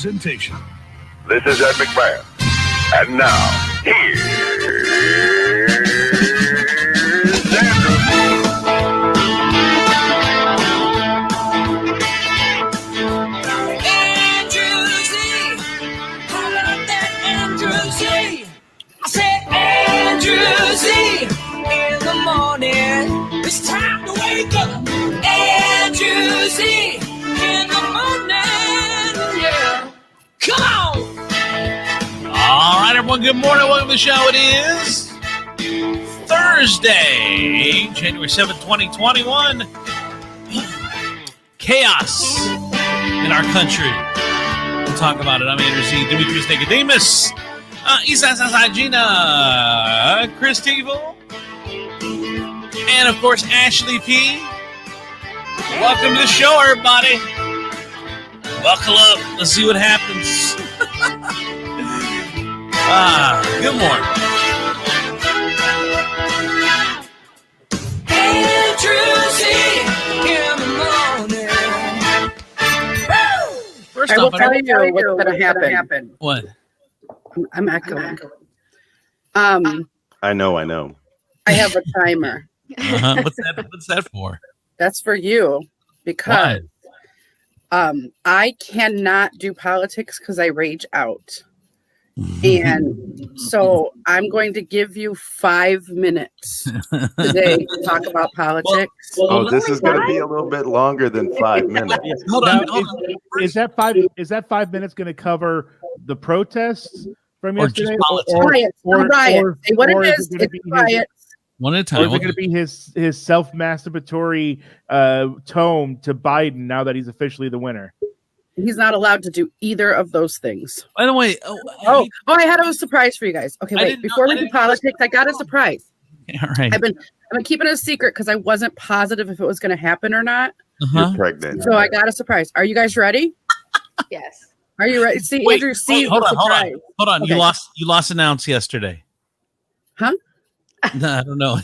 presentation. This is Ed McMahon. And now, here's Andrew. Andrew Z. How about that Andrew Z? I said Andrew Z. In the morning, it's time to wake up. Andrew Z. In the morning, yeah. Come on! All right, everyone, good morning. Welcome to the show. It is Thursday, January 7th, 2021. Chaos in our country. We'll talk about it. I'm Andrew Z. Demetrius Nicodemus. Gina. Chris Tiefel. And, of course, Ashley P. Welcome to the show, everybody. Buckle up. Let's see what happens. Good morning. First I will off, tell you what's going to happen. What? I'm echoing. I know. I have a timer. What's that for? That's for you because I cannot do politics because I rage out. And so I'm going to give you 5 minutes today to talk about politics. This is going to be a little bit longer than 5 minutes. Hold on. Is that 5 minutes going to cover the protests from Or yesterday? just politics? Riot. Say what it is. It's riot. One at a Or time. is it going to be his self-masturbatory tome to Biden now that he's officially the winner? He's not allowed to do either of those things. By the way, I had a surprise for you guys. Okay, wait. Before we do politics, I got a surprise. All right. I've been keeping it a secret because I wasn't positive if it was going to happen or not. You're pregnant. So I got a surprise. Are you guys ready? Yes. Are you ready? See, Wait, Andrew sees hold the on. surprise. Hold on. Okay. You lost an ounce yesterday. Huh? No, I don't know.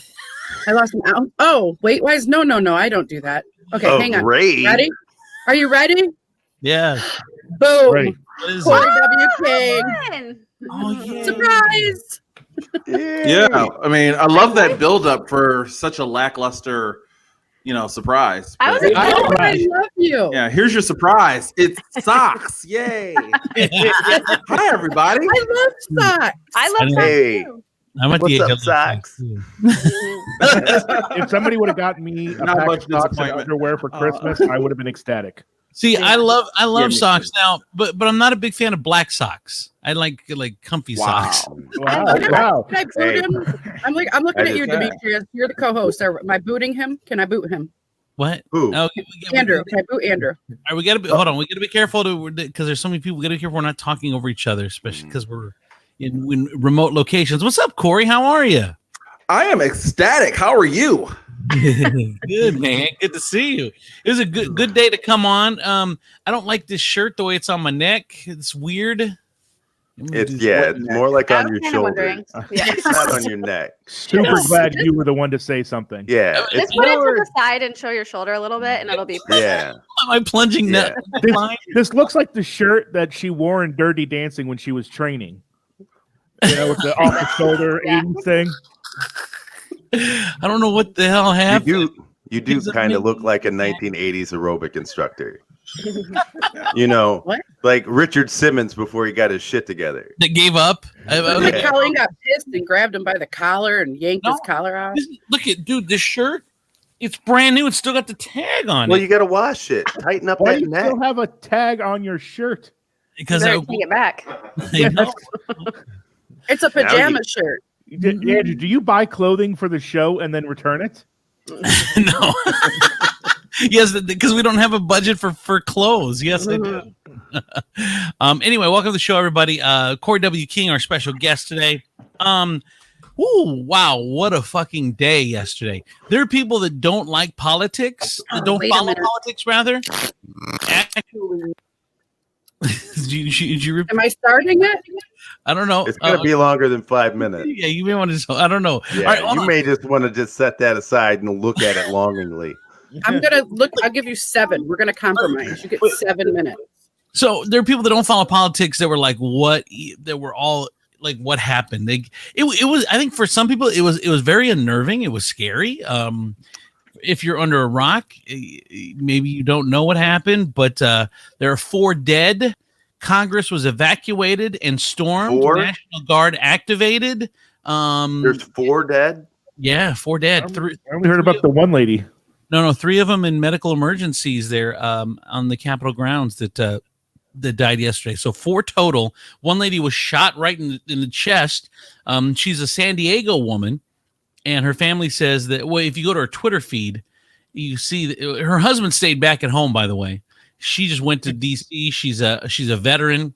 I lost an ounce. Oh, weight wise? No. I don't do that. Okay, hang on. Great. Ready? Are you ready? Yeah. Boom. Right. What is Corey it? W. King. Oh, yeah. Surprise. Yeah, I mean, I love that build-up for such a lackluster, surprise. I was But- Oh, I love you. yeah, here's your surprise. It's socks. Yay. Hi, everybody. I love socks. I love that Hey, too. I'm at what's the up, age of socks? If somebody would have gotten me a Not pack much of socks and disappointment. underwear for Christmas, I would have been ecstatic. See, I love me socks now, but I'm not a big fan of black socks. I like comfy socks. Wow. Can I boot him? I'm looking at you, Demetrius. You're the co-host. Am I booting him? Can I boot him? What? Who? Oh, Andrew. Can I boot Andrew? All right, we got to be. Hold on. We got to be careful because there's so many people. We got to be careful we're not talking over each other, especially because we're in remote locations. What's up, Corey? How are you? I am ecstatic. How are you? Good, man. Good to see you. It was a good day to come on. I don't like this shirt the way it's on my neck. It's weird. It's more like on your shoulder. Yeah. It's not on your neck. Super glad you were the one to say something. Yeah, Just it's put it to more. the side and show your shoulder a little bit, and it'll be perfect. Yeah, Am I plunging Yeah. that? This looks like the shirt that she wore in Dirty Dancing when she was training. With the off the shoulder Yeah. 80s thing. I don't know what the hell happened. you do kind of look like a 1980s aerobic instructor. Like Richard Simmons before he got his shit together. That gave up. Like Colleen got pissed and grabbed him by the collar and yanked his collar out. Look at this shirt. It's brand new. It's still got the tag on Well, it. you got to wash it. Tighten up Why that do you neck. still have a tag on your shirt? Because Better take it back. I know. It's a pajama shirt. Andrew, do you buy clothing for the show and then return it? No. Yes, because we don't have a budget for clothes. Yes, I do. Anyway, welcome to the show, everybody. Corey W. King, our special guest today. Wow, what a fucking day yesterday. There are people that don't like politics, that don't follow politics, rather. Actually, am I starting it? I don't know. It's going to be longer than 5 minutes. Yeah, you may want to. I don't know. Yeah, All right, you may just want to just set that aside and look at it longingly. I'm gonna look. I'll give you 7. We're gonna compromise. You get 7 minutes. So there are people that don't follow politics that were like, what? That were all like, what happened? It was. I think for some people, it was very unnerving. It was scary. If you're under a rock, maybe you don't know what happened. But there are 4 dead. Congress was evacuated and stormed. 4? National Guard activated. There's 4 dead. Yeah, 4 dead. I only heard about the one lady. No, 3 of them in medical emergencies there on the Capitol grounds that died yesterday. So 4 total. One lady was shot right in the chest. She's a San Diego woman, and her family says that, well, if you go to her Twitter feed, you see that her husband stayed back at home, by the way. She just went to D.C. She's a veteran.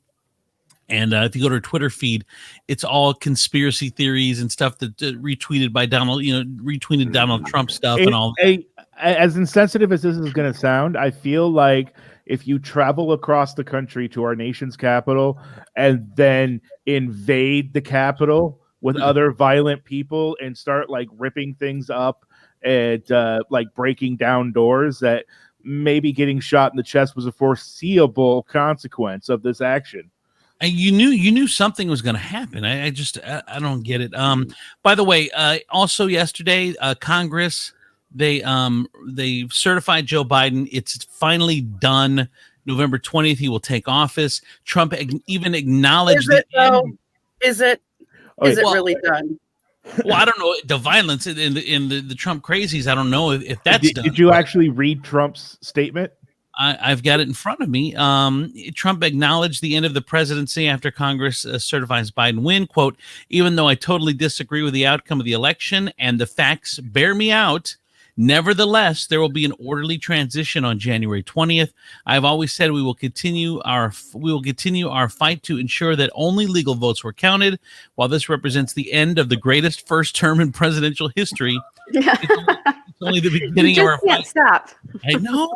And if you go to her Twitter feed, it's all conspiracy theories and stuff that retweeted by retweeted Donald Trump stuff and all. As insensitive as this is going to sound, I feel like if you travel across the country to our nation's capital and then invade the Capitol with other violent people and start like ripping things up and like breaking down doors, that maybe getting shot in the chest was a foreseeable consequence of this action. And you knew something was going to happen. I don't get it. By the way, also yesterday, Congress, they certified Joe Biden. It's finally done. November 20th, he will take office. Trump even acknowledged Is it really done? Well, I don't know the violence in the Trump crazies. I don't know if that's done. Did you actually read Trump's statement? I've got it in front of me. Trump acknowledged the end of the presidency after Congress certifies Biden win. Quote, even though I totally disagree with the outcome of the election and the facts bear me out, nevertheless, there will be an orderly transition on January 20th. I've always said we will continue our fight to ensure that only legal votes were counted. While this represents the end of the greatest first term in presidential history, it's only the beginning of our fight. Stop. I know.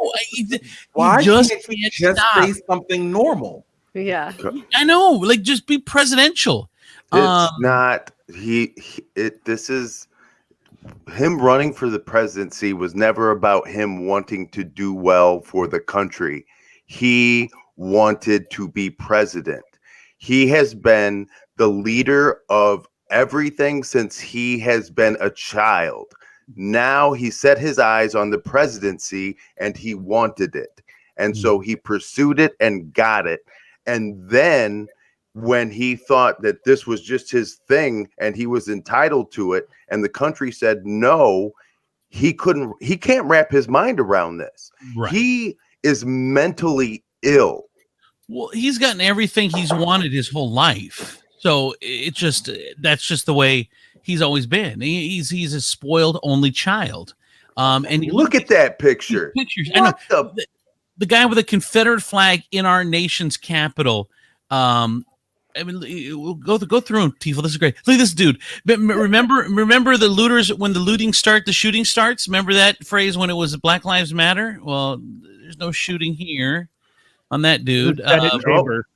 Why just can't you just say something normal? Yeah. I know. Like, just be presidential. It's not. This is him running for the presidency was never about him wanting to do well for the country. He wanted to be president. He has been the leader of everything since he has been a child. Now he set his eyes on the presidency and he wanted it. And so he pursued it and got it. And then when he thought that this was just his thing and he was entitled to it, and the country said no, he can't wrap his mind around this. Right. He is mentally ill. Well, he's gotten everything he's wanted his whole life. So that's just the way he's always been. He's a spoiled only child. And look at that picture. Pictures. I know. The guy with a Confederate flag in our nation's capital. I mean, we'll go through him, Tiefel. This is great. Look at this dude. Remember the looters when the looting the shooting starts? Remember that phrase when it was Black Lives Matter? Well, there's no shooting here on that dude. Chamber.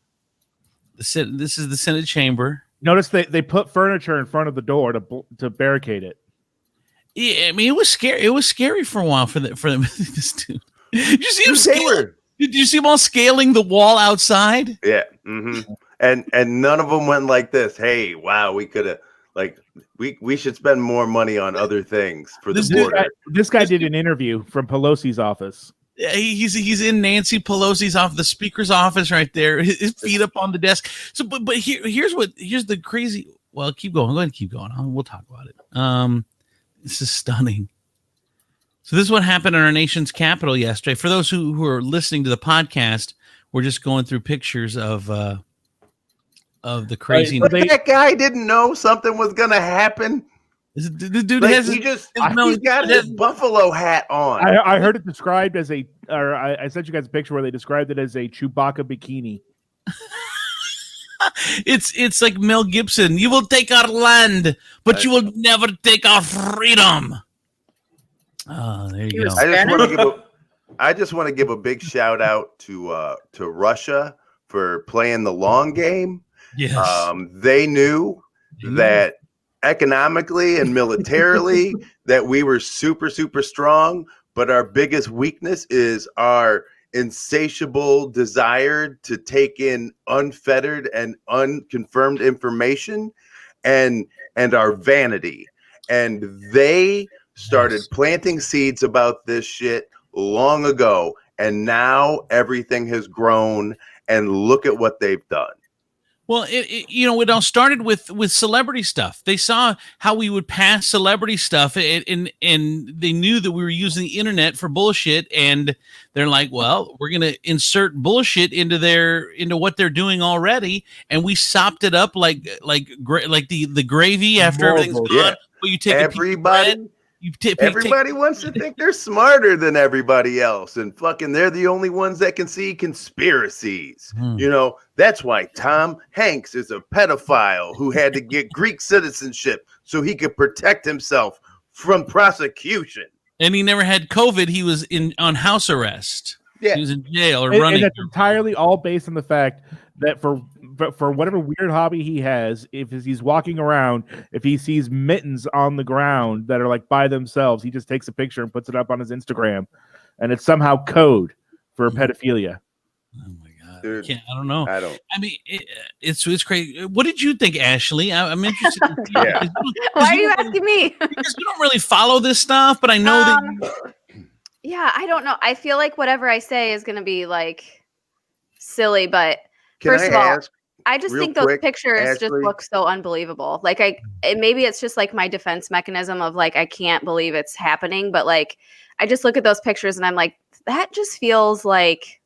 This is the Senate chamber. Notice they put furniture in front of the door to barricade it. Yeah, I mean, it was scary. It was scary for a while for them. This dude. Did you see him scaling? Did you see them all scaling the wall outside? Yeah. Mm-hmm. And none of them went like this. Hey, wow, we could have we should spend more money on other things for the border. This guy did an interview from Pelosi's office. Yeah, he's in Nancy Pelosi's office, the speaker's office, right there. His feet up on the desk. So, but here's the crazy. Well, keep going. Go ahead and keep going. We'll talk about it. This is stunning. So this is what happened in our nation's capital yesterday. For those who are listening to the podcast, we're just going through pictures of the crazy. But that guy didn't know something was gonna happen. The dude he's got his buffalo hat on. I heard it described as I sent you guys a picture where they described it as a Chewbacca bikini. It's like Mel Gibson. You will take our land, but you will never take our freedom. Oh, there you go. I just want to give a big shout out to Russia for playing the long game. Yes. They knew that economically and militarily that we were super, super strong, but our biggest weakness is our insatiable desire to take in unfettered and unconfirmed information and our vanity. And they started planting seeds about this shit long ago. And now everything has grown, and look at what they've done. Well, it all started with celebrity stuff. They saw how we would pass celebrity stuff, and they knew that we were using the internet for bullshit. And they're like, "Well, we're gonna insert bullshit into what they're doing already." And we sopped it up like the gravy after everything's gone. Yeah. Well, you take everybody. Everybody wants to think they're smarter than everybody else, and fucking they're the only ones that can see conspiracies. You know, that's why Tom Hanks is a pedophile who had to get Greek citizenship so he could protect himself from prosecution. And he never had COVID. He was on house arrest. Yeah. He was in jail or running. And that's entirely all based on the fact that for whatever weird hobby he has, if he's walking around, if he sees mittens on the ground that are like by themselves, he just takes a picture and puts it up on his Instagram, and it's somehow code for pedophilia. Oh my god! Dude, I don't know. I mean, it's crazy. What did you think, Ashley? I'm interested. Yeah. Why are you asking me? Because you don't really follow this stuff, but I know that. Yeah, I don't know. I feel like whatever I say is going to be like silly, but Can first I of all, ask I just real think those quick, pictures just Ashley? look so unbelievable. Like maybe it's just like my defense mechanism of like, I can't believe it's happening. But like, I just look at those pictures and I'm like, that just feels like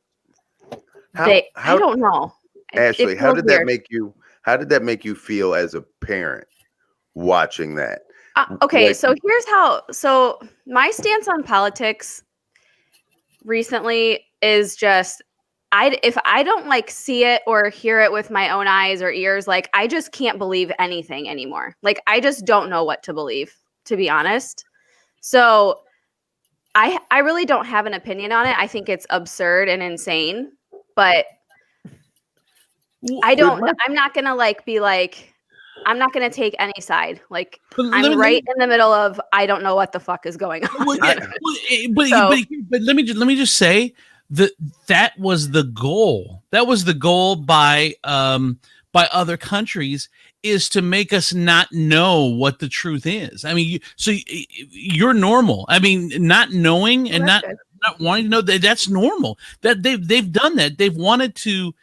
I don't know. Ashley, It how feels did weird. that make you feel as a parent watching that? Okay, Like- so my stance on politics recently is just if I don't like see it or hear it with my own eyes or ears, like I just can't believe anything anymore. Like I just don't know what to believe, to be honest. So I really don't have an opinion on it. I think it's absurd and insane, but I'm not gonna like be like, I'm not going to take any side. Like, I'm right in the middle of, I don't know what the fuck is going on. But let me just say that was the goal. That was the goal by other countries, is to make us not know what the truth is. I mean, you're normal. I mean, not knowing and not wanting to know that's normal. That they've done that. They've wanted to.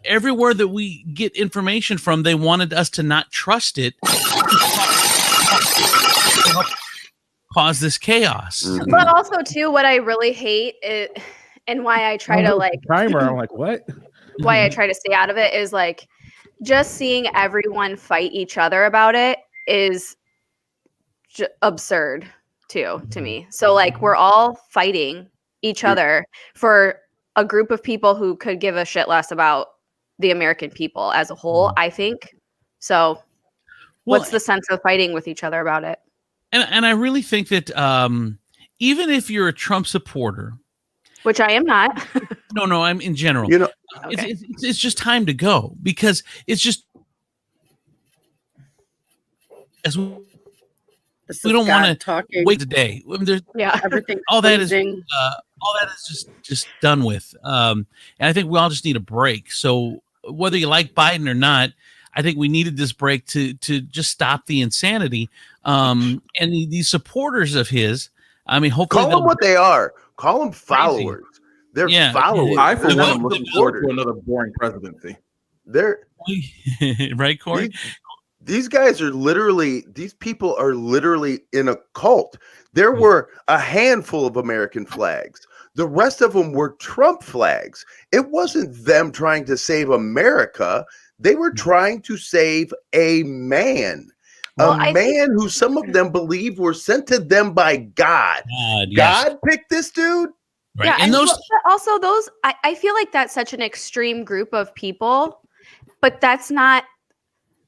Everywhere that we get information from, they wanted us to not trust it, cause this chaos. Mm-hmm. But also, too, what I really hate and why I try to like timer. I'm like, what? Why I try to stay out of it is like just seeing everyone fight each other about it is absurd too to me. So like we're all fighting each other for a group of people who could give a shit less about the American people as a whole, I think. So what's the sense of fighting with each other about it? And I really think that even if you're a Trump supporter, which I am not. No, I'm in general. You know, it's just time to go, because it's just as we don't want to wait a day. I mean, everything. All that is just done with. And I think we all just need a break. So whether you like Biden or not, I think we needed this break to just stop the insanity. And these supporters of his, I mean, hopefully call them what they are. Call them followers. They're followers. I, for one, am looking forward to another boring presidency. They're right, Corey. These guys are these people are literally in a cult. There were a handful of American flags. The rest of them were Trump flags. It wasn't them trying to save America. They were trying to save a man. A man who some of them believe were sent to them by God. God picked this dude? Right. Yeah, and those I feel like that's such an extreme group of people, but that's not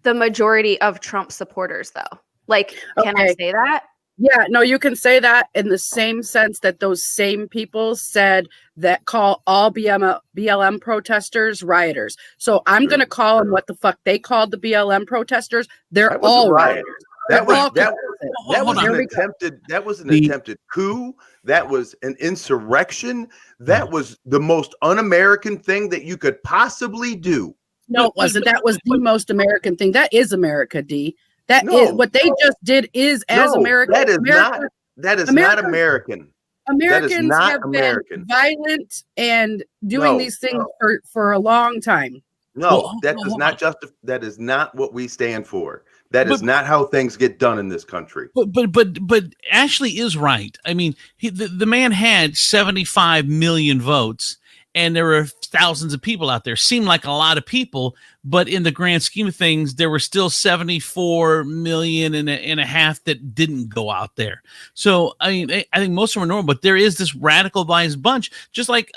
the majority of Trump supporters, though. Like, can I say that? Yeah, no, you can say that in the same sense that those same people said that call all BLM protesters rioters. So I'm going to call them what the fuck they called the BLM protesters. They're all rioters. That was Walk that, with it. that was Hold an on. attempted coup. That was an insurrection. That was the most un-American thing that you could possibly do. No, it wasn't. That was the most American thing. That is America, D. That is No. what they just did is as No, America. that is America, that is America- not American. Americans not have American. been violent and doing No. these things for a long time. No, Well, that hold does on. not justify. That is not what we stand for. That is But- not how things get done in this country. But Ashley is right. I mean, the man had 75 million votes, and there were thousands of people out there. Seemed like a lot of people, but in the grand scheme of things, there were still 74 million and a half that didn't go out there. So I mean, I think most of them are normal, but there is this radicalized bunch. Just like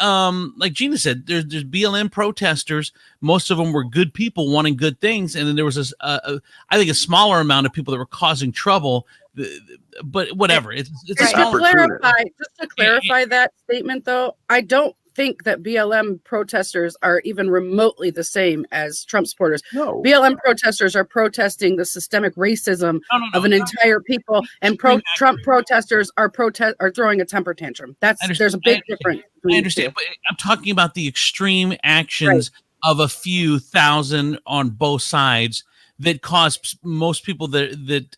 Gina said, there's BLM protesters. Most of them were good people wanting good things, and then there was this I think a smaller amount of people that were causing trouble. But whatever, it's a Just small. to clarify that statement, though, I don't think that BLM protesters are even remotely the same as Trump supporters. No, BLM protesters are protesting the systemic racism of an entire people, and Trump protesters are throwing a temper tantrum. There's a big difference. I understand, but I'm talking about the extreme actions of a few thousand on both sides that cause most people that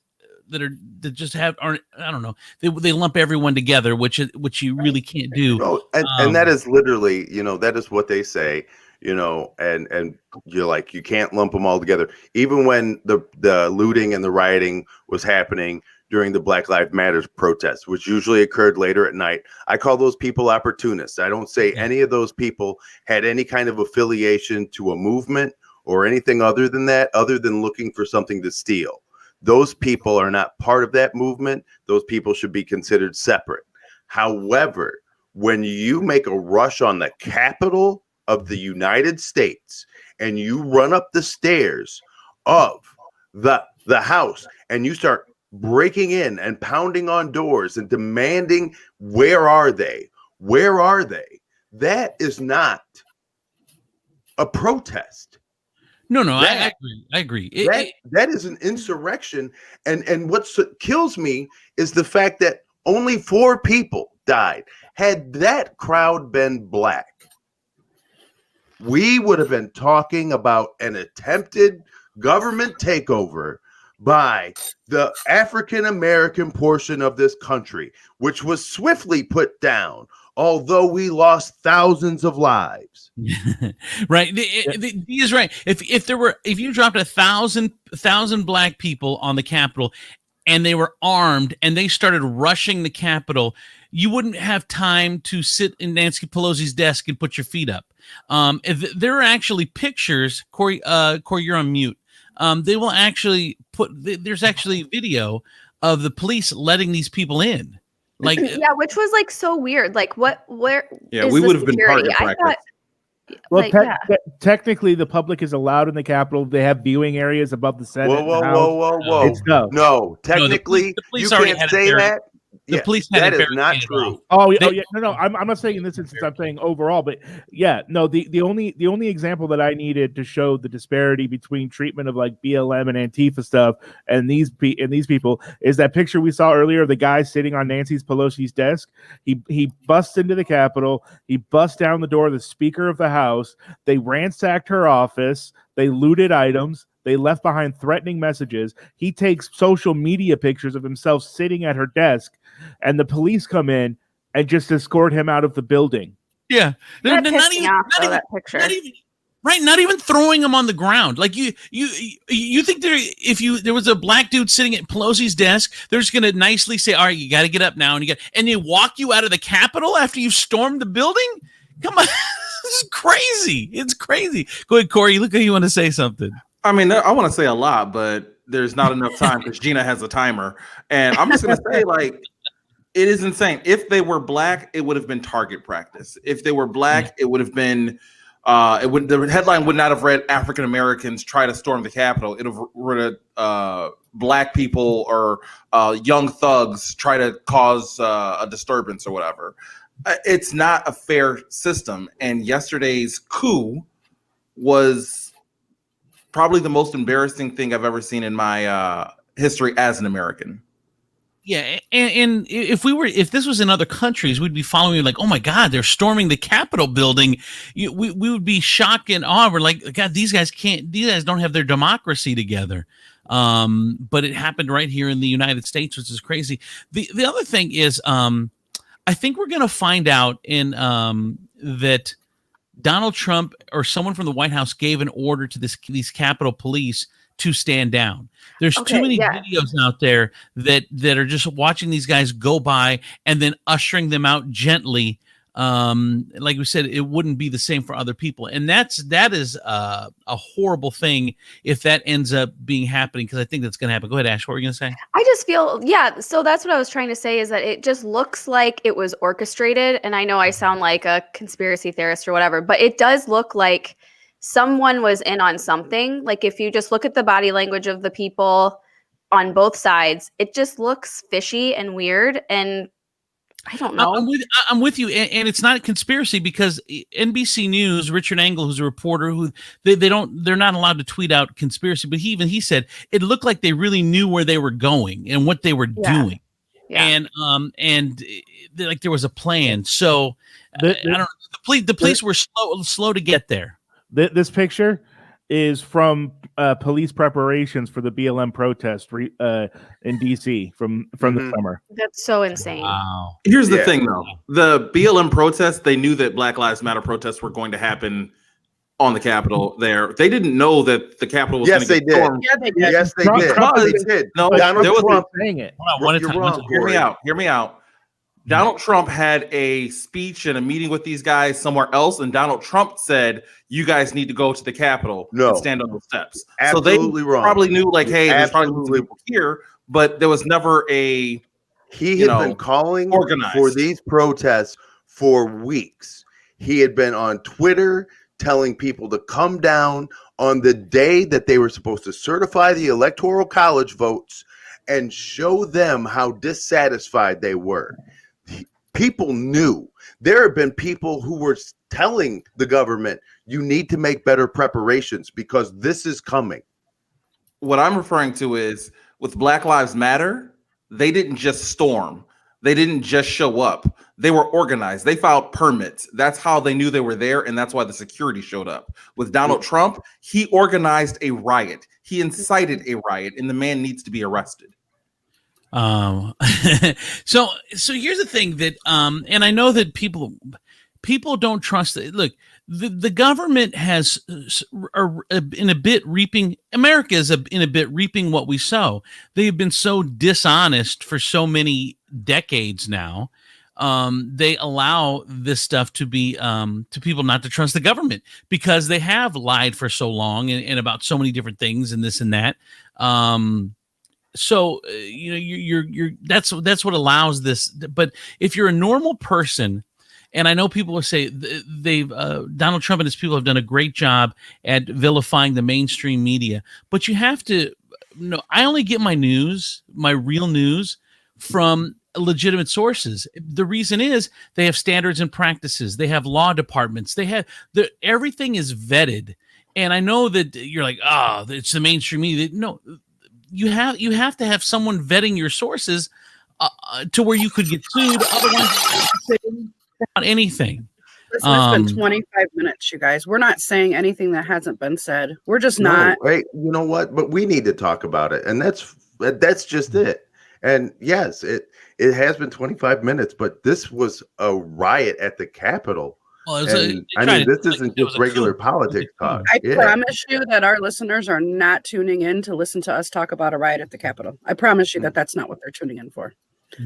just aren't, I don't know, they lump everyone together, which you really can't do. no, and that is literally, that is what they say, and you're like, you can't lump them all together. Even when the looting and the rioting was happening during the Black Lives Matter protests, which usually occurred later at night, I call those people opportunists. I don't say any of those people had any kind of affiliation to a movement or anything other than that, other than looking for something to steal. Those people are not part of that movement. Those people should be considered separate. However, when you make a rush on the Capitol of the United States and you run up the stairs of the house and you start breaking in and pounding on doors and demanding, where are they? Where are they? That is not a protest. No, I agree. That is an insurrection, and what kills me is the fact that only 4 people died. Had that crowd been black, we would have been talking about an attempted government takeover by the African American portion of this country, which was swiftly put down, although we lost thousands of lives. Right. He is right. If you dropped 1,000 black people on the Capitol and they were armed and they started rushing the Capitol, you wouldn't have time to sit in Nancy Pelosi's desk and put your feet up. There are actually pictures, Corey, you're on mute. They will actually there's actually video of the police letting these people in. Like, yeah, which was like so weird. Like, where? Yeah, is we the would have been security? target I thought, practice. Technically, the public is allowed in the Capitol. They have viewing areas above the Senate. Whoa. It's no. No, technically, the police you already can't had it say very- that. The police had that it is not barricaded true. off. No. I'm not saying in this instance. I'm saying overall, but yeah, no. The only example that I needed to show the disparity between treatment of like BLM and Antifa stuff and these people is that picture we saw earlier of the guy sitting on Nancy Pelosi's desk. He busts into the Capitol. He busts down the door of the Speaker of the House. They ransacked her office. They looted items. They left behind threatening messages. He takes social media pictures of himself sitting at her desk, and the police come in and just escort him out of the building. Yeah, that pissed me off, that picture. Not even throwing him on the ground. Like you think there was a black dude sitting at Pelosi's desk, they're just gonna nicely say, "All right, you got to get up now," and they walk you out of the Capitol after you've stormed the building. Come on, this is crazy. It's crazy. Go ahead, Corey. Look like you want to say something. I mean, I want to say a lot, but there's not enough time because Gina has a timer. And I'm just going to say, like, it is insane. If they were black, it would have been target practice. If they were black, it would have been, the headline would not have read African Americans try to storm the Capitol. It would have read black people or young thugs try to cause a disturbance or whatever. It's not a fair system. And yesterday's coup was probably the most embarrassing thing I've ever seen in my history as an American. Yeah, and if this was in other countries, we'd be following like, oh my God, they're storming the Capitol building. We would be shocked and awe. We're like, God, these guys don't have their democracy together. But it happened right here in the United States, which is crazy. The other thing is, I think we're going to find out that Donald Trump or someone from the White House gave an order to these Capitol Police to stand down. There's too many videos out there that are just watching these guys go by and then ushering them out gently. Like we said, it wouldn't be the same for other people. And that is a horrible thing if that ends up being happening, because I think that's going to happen. Go ahead, Ash. What were you going to say? I just feel, so that's what I was trying to say, is that it just looks like it was orchestrated. And I know I sound like a conspiracy theorist or whatever, but it does look like someone was in on something. Like if you just look at the body language of the people on both sides, it just looks fishy and weird. And I don't know. I'm with you, and it's not a conspiracy, because NBC News, Richard Engel, who's a reporter, who they're not allowed to tweet out conspiracy, but he said it looked like they really knew where they were going and what they were doing, and like there was a plan. So I don't know. The police were slow to get there. This picture is from police preparations for the BLM protest in DC from the summer. That's so insane. Wow. Here's the thing, though. The BLM protests, they knew that Black Lives Matter protests were going to happen on the Capitol there. They didn't know that the Capitol was going to get stormed. Yeah, they did. Yes, they did. No, Donald Trump saying it. Hear me out. Donald Trump had a speech and a meeting with these guys somewhere else, and Donald Trump said, "You guys need to go to the Capitol and stand on the steps." Absolutely so they wrong. Probably knew, like, hey, there's probably people here, but there was never a. He had been calling for these protests for weeks. He had been on Twitter telling people to come down on the day that they were supposed to certify the Electoral College votes and show them how dissatisfied they were. People knew. There have been people who were telling the government, you need to make better preparations because this is coming. What I'm referring to is with Black Lives Matter, they didn't just storm. They didn't just show up. They were organized. They filed permits. That's how they knew they were there, and that's why the security showed up. With Donald Trump, he organized a riot. He incited a riot, and the man needs to be arrested. So here's the thing that, and I know that people don't trust it. Look, the government has in a bit reaping. America is in a bit reaping what we sow. They've been so dishonest for so many decades now. They allow this stuff to be to people not to trust the government because they have lied for so long and about so many different things and this and that. So you're that's what allows this. But if you're a normal person, and I know people will say Donald Trump and his people have done a great job at vilifying the mainstream media, but you have to know, I only get my news, my real news, from legitimate sources. The reason is they have standards and practices. They have law departments. They have everything is vetted. And I know that you're like, it's the mainstream media. No. You have to have someone vetting your sources to where you could get sued. Otherwise, about anything. Listen, it's been 25 minutes, you guys. We're not saying anything that hasn't been said. We're just not. Wait, you know what? But we need to talk about it, and that's just it. And yes, it has been 25 minutes, but this was a riot at the Capitol. Well, this isn't just regular politics talk. I promise you that our listeners are not tuning in to listen to us talk about a riot at the Capitol. I promise you that that's not what they're tuning in for.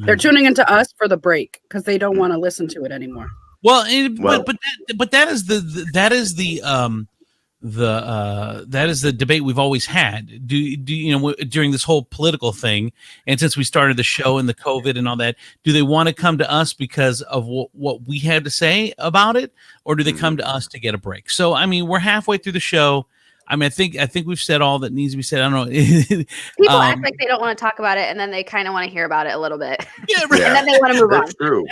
They're tuning into us for the break because they don't want to listen to it anymore. Well, but that is the debate we've always had. Do you know, during this whole political thing, and since we started the show and the COVID and all that, do they want to come to us because of what we have to say about it, or do they come to us to get a break? So, I mean, we're halfway through the show. I mean, I think we've said all that needs to be said. I don't know. People act like they don't want to talk about it, and then they kind of want to hear about it a little bit. Yeah, right. And then they want to move on. That's true.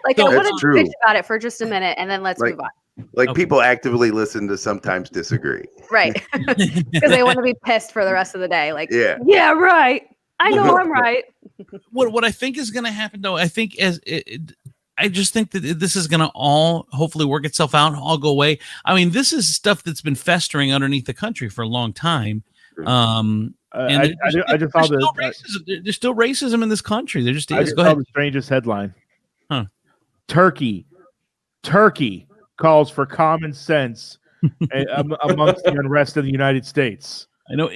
Like, I want to bitch about it for just a minute, and then let's move on. Like people actively listen to sometimes disagree. Right. Because they want to be pissed for the rest of the day. Like, yeah, right. I know I'm right. What I think is going to happen, though, I think I just think that this is going to all hopefully work itself out and all go away. I mean, this is stuff that's been festering underneath the country for a long time. And there's still racism in this country. There just is. Go ahead. The strangest headline. Huh. Turkey calls for common sense amongst the unrest of the United States. I know.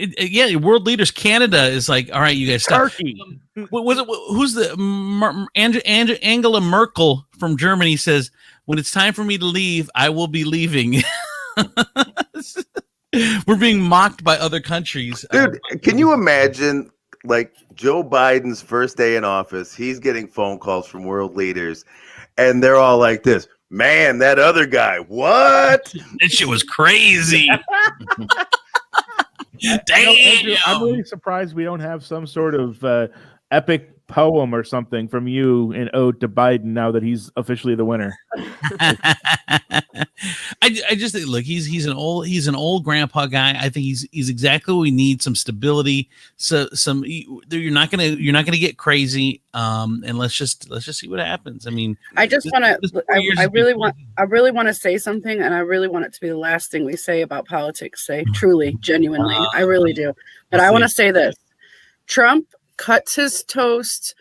World leaders. Canada is like, all right, you guys stop. Turkey. Who's the Angela Merkel from Germany says, when it's time for me to leave, I will be leaving. We're being mocked by other countries. Dude, can you imagine like Joe Biden's first day in office? He's getting phone calls from world leaders and they're all like this. Man, that other guy, what? That shit was crazy. Damn. Andrew, I'm really surprised we don't have some sort of epic poem or something from you in ode to Biden now that he's officially the winner. I just think, look, he's an old grandpa guy. I think he's exactly what we need. Some stability. So you're not gonna get crazy. And let's just see what happens. I mean, I really want to say something, and I really want it to be the last thing we say about politics. Truly, genuinely, I really do. But I want to say this: Trump cuts his toast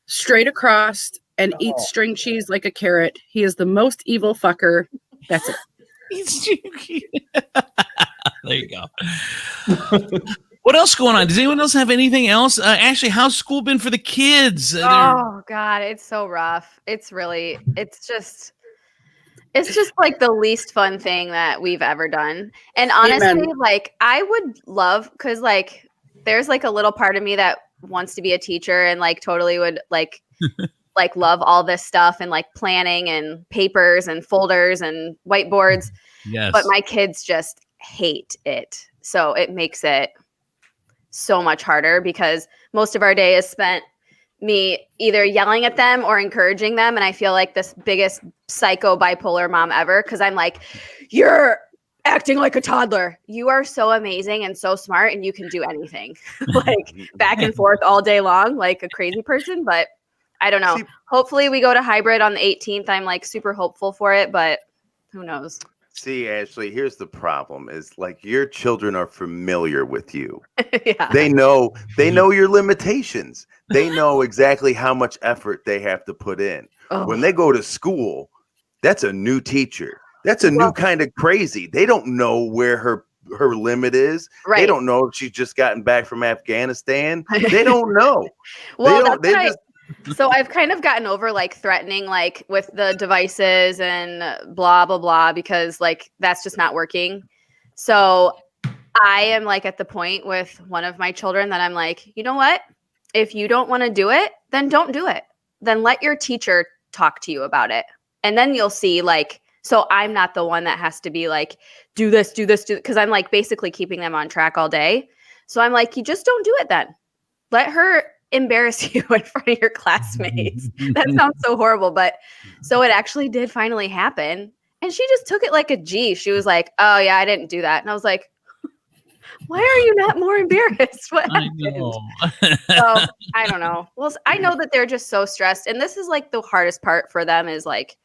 straight across and eats string cheese like a carrot. He is the most evil fucker. That's it. He's cheeky. There you go. What else going on? Does anyone else have anything else? Ashley, how's school been for the kids? Oh God, it's so rough. It's just like the least fun thing that we've ever done. And honestly, like I would love, because like there's like a little part of me that wants to be a teacher and like totally would like like love all this stuff and like planning and papers and folders and whiteboards. Yes. But my kids just hate it. So it makes it so much harder because most of our day is spent me either yelling at them or encouraging them. And I feel like this biggest psycho bipolar mom ever, because I'm like, you're acting like a toddler. You are so amazing and so smart and you can do anything. Like back and forth all day long, like a crazy person. But I don't know. Hopefully we go to hybrid on the 18th. I'm like super hopeful for it, but who knows? See, Ashley, here's the problem is like your children are familiar with you. Yeah. They know your limitations. They know exactly how much effort they have to put in. Oh. When they go to school, that's a new teacher. That's a new kind of crazy. They don't know where her limit is. Right. They don't know if she's just gotten back from Afghanistan. They don't know. So I've kind of gotten over like threatening like with the devices and blah, blah, blah, because like that's just not working. So I am like at the point with one of my children that I'm like, you know what? If you don't want to do it, then don't do it. Then let your teacher talk to you about it. And then you'll see like, so I'm not the one that has to be like, do this, because I'm like basically keeping them on track all day. So I'm like, you just don't do it then. Let her embarrass you in front of your classmates. That sounds so horrible. But so it actually did finally happen. And she just took it like a G. She was like, oh yeah, I didn't do that. And I was like, why are you not more embarrassed? What happened? So I don't know. Well, I know that they're just so stressed. And this is like the hardest part for them is like,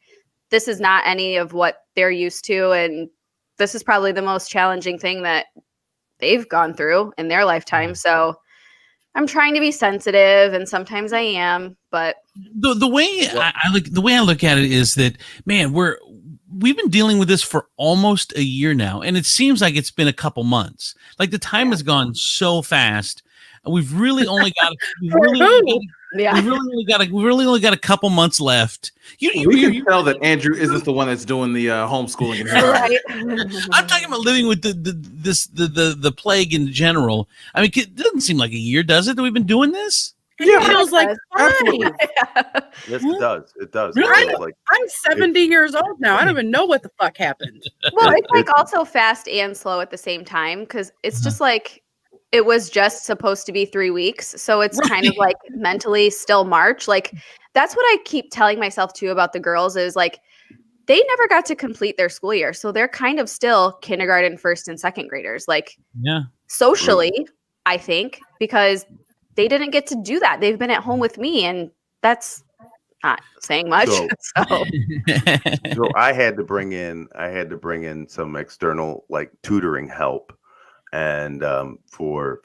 this is not any of what they're used to. And this is probably the most challenging thing that they've gone through in their lifetime. So I'm trying to be sensitive and sometimes I am, but the way I look at it is that, man, we've been dealing with this for almost a year now. And it seems like it's been a couple months. Like the time has gone so fast. We've really only got a couple months left. We can tell that Andrew isn't the one that's doing the homeschooling. Right. I'm talking about living with the plague in general. I mean, it doesn't seem like a year, does it, that we've been doing this? Yeah, it feels like fine. Yes, it does. It does. Really? I'm 70 years old now. I don't even know what the fuck happened. Well, it's like also fast and slow at the same time because it's just like it was just supposed to be 3 weeks. So it's kind of like mentally still March. Like that's what I keep telling myself too about the girls is like they never got to complete their school year. So they're kind of still kindergarten, first and second graders, like socially, I think, because they didn't get to do that. They've been at home with me, and that's not saying much. So So I had to bring in some external like tutoring help and for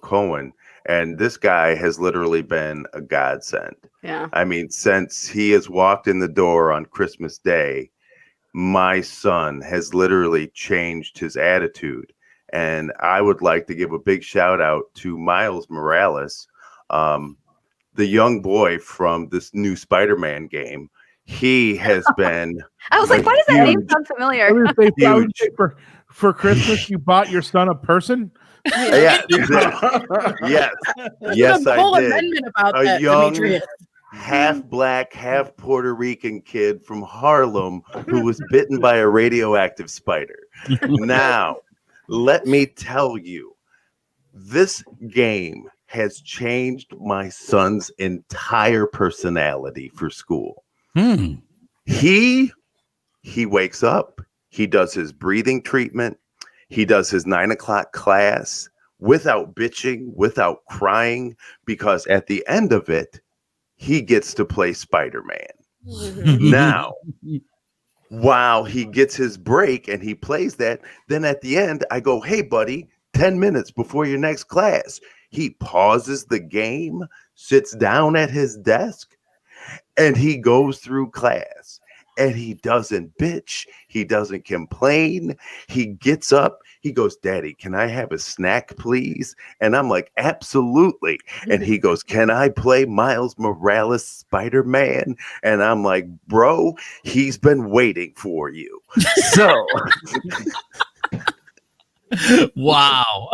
Cohen. And this guy has literally been a godsend. Yeah. I mean, since he has walked in the door on Christmas Day, my son has literally changed his attitude. And I would like to give a big shout out to Miles Morales, the young boy from this new SpiderMan game. He has been. I was like, why does that name sound familiar? I would say for Christmas, you bought your son a person? Yeah. Yes. Yes, a full I did. amendment about A that, young, Demetrius. half black, half Puerto Rican kid from Harlem who was bitten by a radioactive spider. Now, let me tell you, this game has changed my son's entire personality for school. He wakes up, he does his breathing treatment, he does his 9 o'clock class without bitching, without crying, because at the end of it, he gets to play Spider-Man. Now, while he gets his break and he plays that, then at the end, I go, hey, buddy, 10 minutes before your next class. He pauses the game, sits down at his desk, and he goes through class. And he doesn't bitch. He doesn't complain. He gets up. He goes, Daddy, can I have a snack, please? And I'm like, absolutely. And he goes, can I play Miles Morales Spider-Man? And I'm like, bro, he's been waiting for you. So. Wow.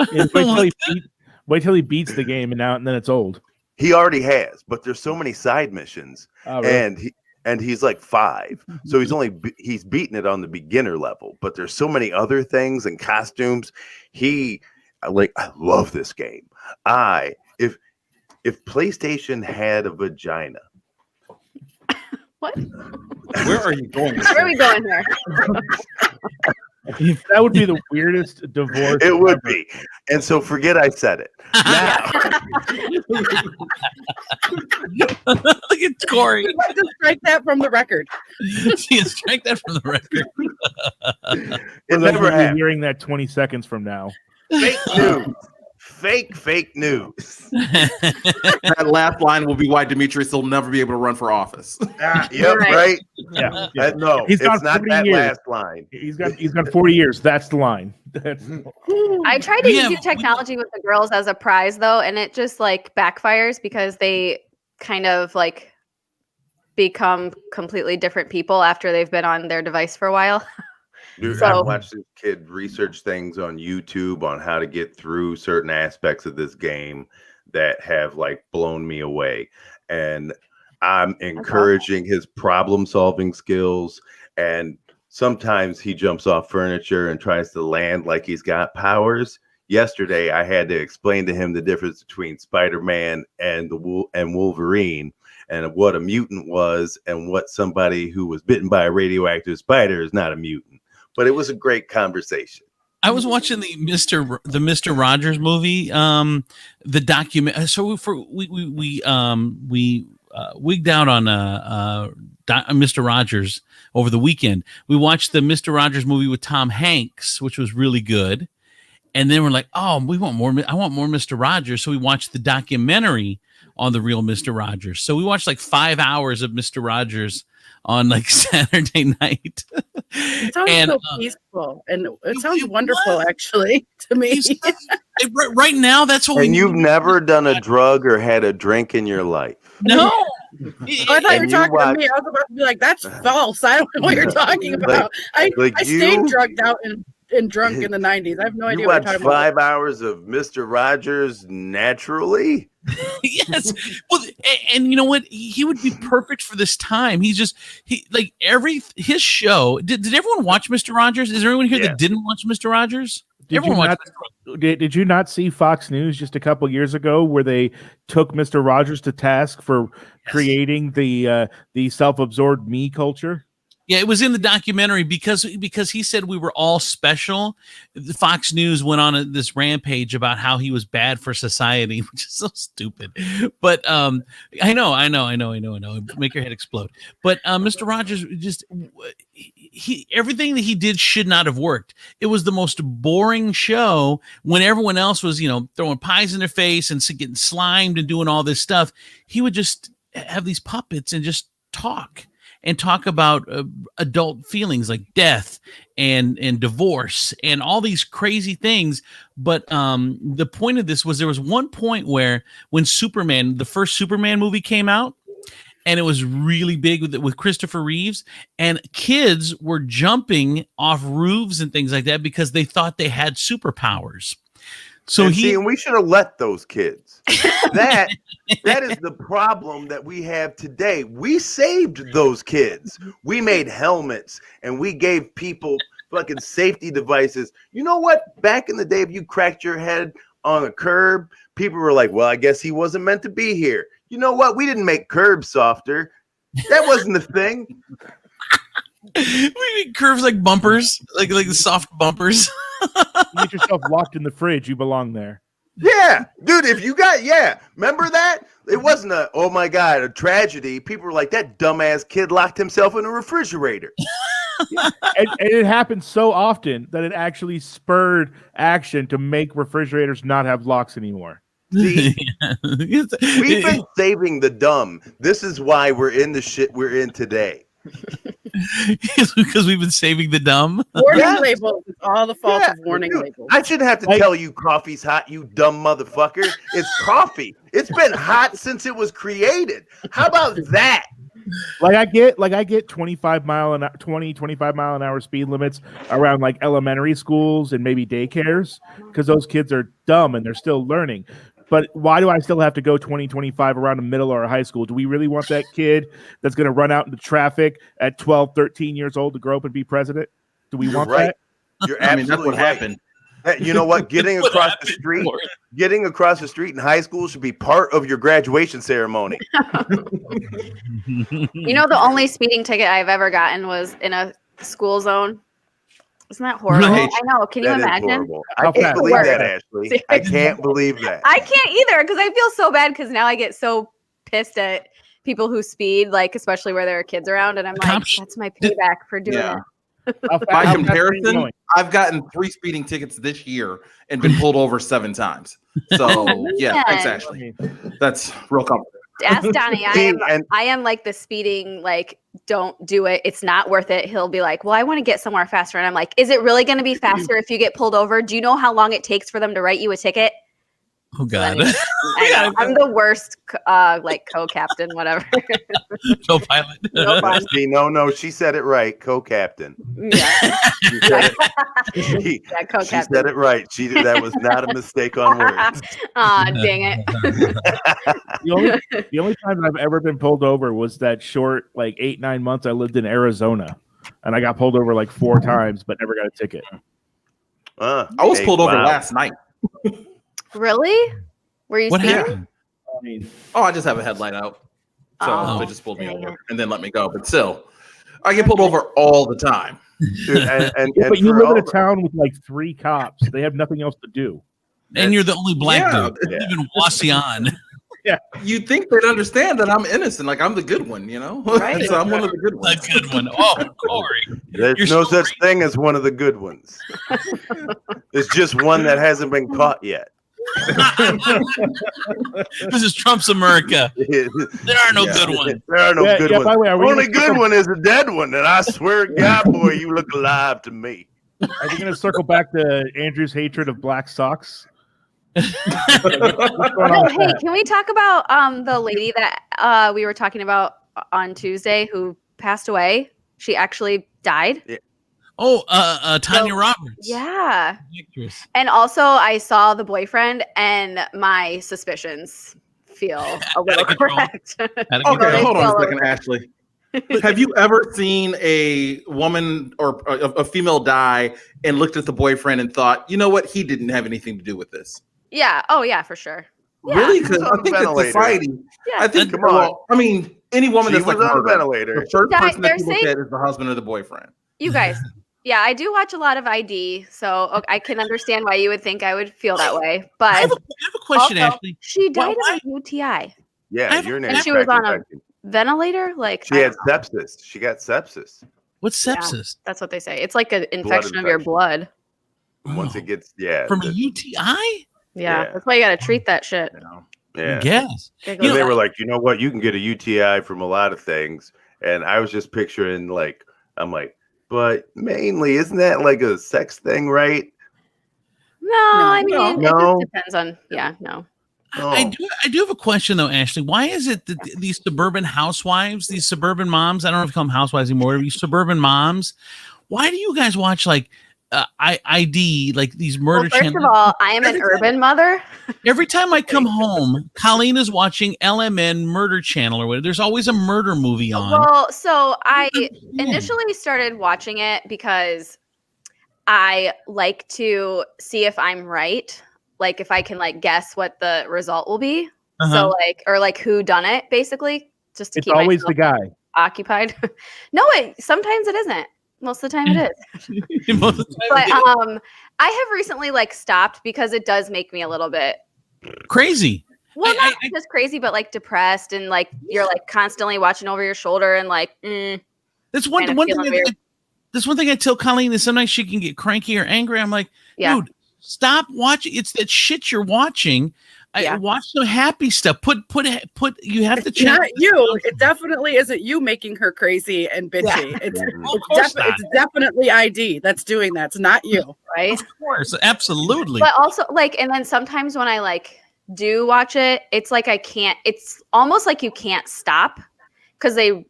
Wait till he beats the game and then it's old. He already has, but there's so many side missions. Oh, really? And he's like 5. So he's beaten it on the beginner level, but there's so many other things and costumes. I love this game. If PlayStation had a vagina. What? Where are you going? Where are we going here? That would be the weirdest divorce. It would be. And so forget I said it. Now, look at Corey. We'd like to strike that from the record. Strike that from the record. it never happened. Hearing that 20 seconds from now. Fake news. Fake news. That last line will be why Demetrius will never be able to run for office. Yep, right. Yeah. No, He's got it's not 40 that years. last line. He's got 40 years. That's the line. I tried to do technology with the girls as a prize though, and it just like backfires because they kind of like become completely different people after they've been on their device for a while. Dude, I've watched this kid research things on YouTube on how to get through certain aspects of this game that have like blown me away. And I'm encouraging his problem solving skills. And sometimes he jumps off furniture and tries to land like he's got powers. Yesterday, I had to explain to him the difference between Spider-Man and Wolverine, and what a mutant was, and what somebody who was bitten by a radioactive spider is not a mutant. But it was a great conversation. I was watching the Mr. Rogers movie, the document. So we wigged out on Mr. Rogers over the weekend. We watched the Mr. Rogers movie with Tom Hanks, which was really good. And then we're like, oh, we want more. I want more Mr. Rogers. So we watched the documentary on the real Mr. Rogers. So we watched like 5 hours of Mr. Rogers on like Saturday night. It sounds so peaceful, and it sounds wonderful, actually, to me. Right now, that's what we need. And you've never done a drug or had a drink in your life. No. I thought you were talking to me. I was about to be like, that's false. I don't know what you're talking about. I stayed drugged out and drunk in the 90s. I have no idea what you're talking about. 5 hours of Mr. Rogers naturally? Yes. Well, and you know what? He would be perfect for this time. His show. Did everyone watch Mr. Rogers? Is there anyone here that didn't watch Mr. Rogers? Did you not see Fox News just a couple years ago where they took Mr. Rogers to task for creating the self-absorbed me culture? Yeah, it was in the documentary because he said we were all special. The Fox News went on this rampage about how he was bad for society, which is so stupid. But I know, make your head explode. But Mr. Rogers everything that he did should not have worked. It was the most boring show when everyone else was, throwing pies in their face and getting slimed and doing all this stuff. He would just have these puppets and just talk about adult feelings like death and divorce and all these crazy things. But the point of this was there was one point where when the first Superman movie came out, and it was really big with Christopher Reeves, and kids were jumping off roofs and things like that because they thought they had superpowers. So and we should have let those kids. That is the problem that we have today. We saved those kids. We made helmets and we gave people fucking safety devices. You know what? Back in the day, if you cracked your head on a curb, people were like, well, I guess he wasn't meant to be here. You know what? We didn't make curbs softer. That wasn't the thing. We made curves like bumpers, like the soft bumpers. You get yourself locked in the fridge, you belong there. Yeah, dude, remember that? It wasn't a tragedy. People were like, that dumbass kid locked himself in a refrigerator. and it happened so often that it actually spurred action to make refrigerators not have locks anymore. See, we've been saving the dumb. This is why we're in the shit we're in today. Because we've been saving the dumb. Warning labels. It's all the fault of warning labels. I shouldn't have to tell you coffee's hot, you dumb motherfucker. It's coffee. It's been hot since it was created. How about that? I get 25 mile an hour speed limits around like elementary schools and maybe daycares because those kids are dumb and they're still learning. But why do I still have to go 20, 25 around a middle or a high school? Do we really want that kid that's going to run out into traffic at 12, 13 years old to grow up and be president? Do we want that? You're absolutely that's what happened. You know what? Getting across the street in high school should be part of your graduation ceremony. The only speeding ticket I've ever gotten was in a school zone. Isn't that horrible? Really? I know. Can you imagine? I can't believe that, Ashley. I can't believe that. I can't either because I feel so bad because now I get so pissed at people who speed, like especially where there are kids around, and I'm like, that's my payback for doing it. By comparison, I've gotten 3 speeding tickets this year and been pulled over 7 times. So yeah, thanks, Ashley. That's real comforting. Ask Donnie. I am like the speeding, like, don't do it. It's not worth it. He'll be like, well, I want to get somewhere faster. And I'm like, is it really going to be faster if you get pulled over? Do you know how long it takes for them to write you a ticket? Oh, God. I'm the worst, co-captain, whatever. Co-pilot. No, she said it right. Co-captain. Yeah. She said it right. That was not a mistake on words. Aw, dang it. The only time I've ever been pulled over was that short, 8-9 months I lived in Arizona. And I got pulled over 4 times, but never got a ticket. I was pulled over last night. Really? Were you speeding? I just have a headlight out. So they just pulled me over and then let me go. But still, I get pulled over all the time. Dude, but you live in a town with 3 cops. They have nothing else to do. And you're the only black dude. Yeah. Even Wasion. Yeah. You'd think they'd understand that I'm innocent. Like I'm the good one, Right. So I'm one of the good ones. The good one. Oh, Corey. There's no such thing as one of the good ones. There's just one that hasn't been caught yet. This is Trump's America. There are no good ones. There are no good ones. The only good one is a dead one, and I swear to God, boy, you look alive to me. Are we going to circle back to Andrew's hatred of black socks? Hey, can we talk about the lady that we were talking about on Tuesday who passed away? She actually died. Yeah. Oh, Tanya Roberts. Yeah. And also, I saw the boyfriend, and my suspicions feel a little correct. Okay, hold on a second, Ashley. Have you ever seen a woman or a female die and looked at the boyfriend and thought, you know what, he didn't have anything to do with this? Yeah. Oh, yeah, for sure. Yeah. Really? Because I think that society. Yeah. I think. Well, I mean, Any woman She that's like was on a murdered, ventilator. the first Guys, person that they're you look saying- at is the husband or the boyfriend. You guys, yeah, I do watch a lot of ID, so I can understand why you would think I would feel that way. But I have a question, also, Ashley. she died Why- of a UTI. Yeah, urinary And she was tract on a infection. ventilator. Like She had sepsis. She got sepsis. What's Yeah. sepsis? That's what they say. It's like an infection of your infection. blood. Once Oh, it gets, from a UTI? Yeah, Yeah. that's why you got to treat that shit. yeah. Yes. It And goes they back. were like, you know what? You can get a UTI from a lot of things. And I was just picturing, like, I'm like, but mainly, isn't that like a sex thing, right? No, I mean, it No. just depends on. Yeah, no. Oh. I do have a question though, Ashley. Why is it that these suburban housewives, these suburban moms, I don't know if you call them housewives anymore, these suburban moms, why do you guys watch like ID, like these murder Well, first channels? of all, I am an urban mother. Every time I come home, Colleen is watching LMN Murder Channel or whatever. There's always a murder movie on. Well, so I initially started watching it because I like to see if I'm right, like if I can like guess what the result will be. So like, or like who done it, basically, just to It's keep always the myself guy. occupied. No, sometimes it isn't. Most of the time it is. Most of the time But I have recently like stopped because it does make me a little bit crazy. well, not just crazy, but like depressed and like you're like constantly watching over your shoulder and like That's one kind of thing. feeling weird. That's one thing I tell Colleen is sometimes she can get cranky or angry. I'm like, Yeah. dude, stop watching. It's that shit you're watching. I watch some happy stuff. Put. You have to It's check. not you. It definitely isn't you making her crazy and bitchy. It's definitely ID that's doing that. It's not you. Right. Of course, absolutely. But also like, and then sometimes when I like do watch it, it's like I can't. It's almost like you can't stop because they